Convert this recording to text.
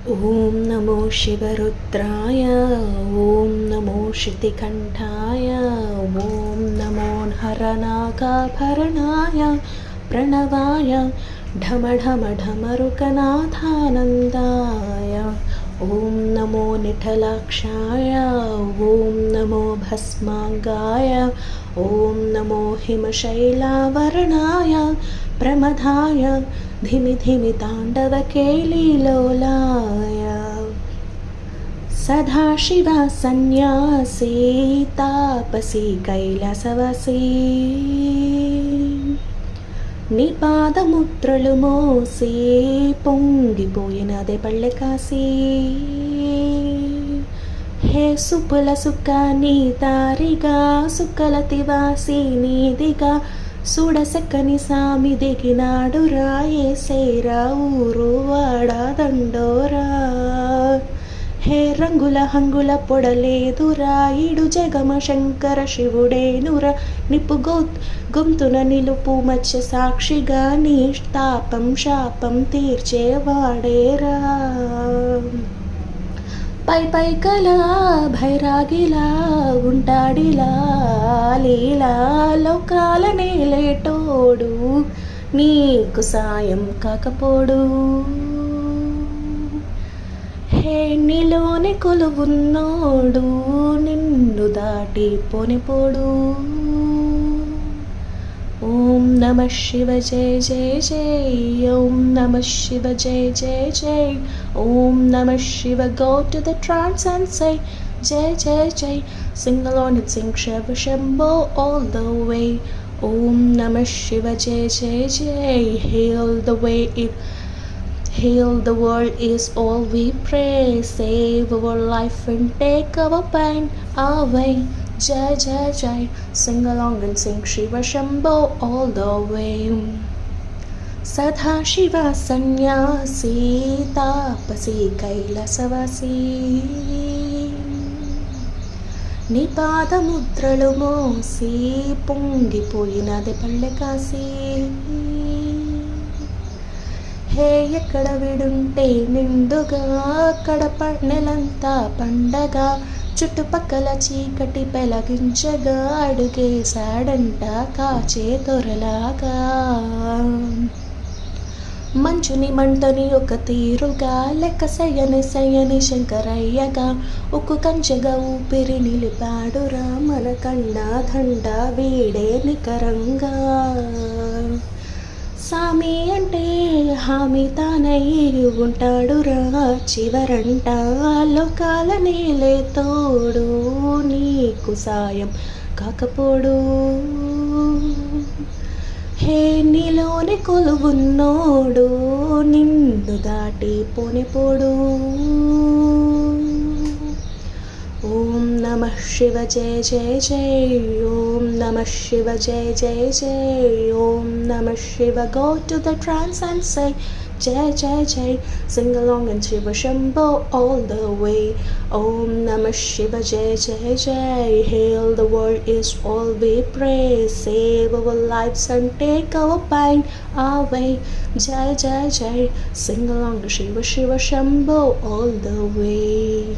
ॐ नमो शिवरुद्राय ॐ नमो श्रुतिकण्ठाय ॐ नमो हरनागाभरणाय प्रणवाय ढमढमढमरुकनाथानन्दाय ॐ नमो निठलाक्षाय ॐ नमो भस्माङ्गाय ॐ नमो हिमशैलावरणाय प्रमदाय धिमि धिमि ताण्डवकेलिलोलाय सदाशिवा सन्यासी तापसी कैलासवासी నీ పాదముద్రలు మోసి పొంగిపోయినదే పళ్ళె కాసి హే సుపుల సుక్క నీ తారిగా సుక్కలతివాసి నీదిగా సుడసెక్కని సామి దిగినాడు రాయేసేరా ఊరు వాడా దండోరా హే రంగుల హంగుల పొడలేదురా ఇడు జగమ శంకర శివుడేనురా నిప్పు గొంతున నిలుపు మత్స్య సాక్షిగా నీ తాపం శాపం తీర్చేవాడేరా పై పై కల భైరాగిలా ఉంటాడిలా లీలా లోకాల నేలేటోడు నీకు సాయం కాకపోడు హే నీలోని కొలువున్నోడు నిన్ను దాటి పోనిపోడు ఓం నమ శివ జయ జయ జయ ఓం నమ శివ జయ జయ జయ ఓం నమ Shiva go to the trance and say jai jai jai sing along and sing Shiva Shambho all the way om namah shiva jai jai jai heal the way heal the world is all we pray save our life and take our pain away jai jai jai sing along and sing Shiva Shambho all the way Sadashiva सन्यासी तापसी कैलासवासी నీ పాదముద్రలు మోసి పొంగిపోయినది పళ్ళె కాసి హే ఎక్కడ విడుంటే నిండుగా అక్కడ నెలంతా పండగ చుట్టుపక్కల చీకటి పెలగించగా అడుగేశాడంట కాచే తొరలాగా మంచుని మంటని ఒక తీరుగా లెక్క సయని శంకరయ్యగా ఉక్కు కంచెగా ఊపిరి నిలిపాడురా మన కన్నా దండ వీడే నికరంగా సామి అంటే హామీ తానై ఉంటాడురా చివరంట లోకాల నేలే తోడు నీకు సాయం కాకపోడు హే నీలోని కొలువున్నోడు నిన్ను దాటి పోనిపోడు ఓం నమః శివ జయ జయ జయ ఓం నమః శివ జయ జయ జయ ఓం నమః Shiva go to the trance and say jai jai jai sing along and Shiva Shambho all the way om namah shiva jai jai jai heal the world is all we pray save our lives and take our pain away jai jai jai sing along to Shiva Shiva Shambho all the way.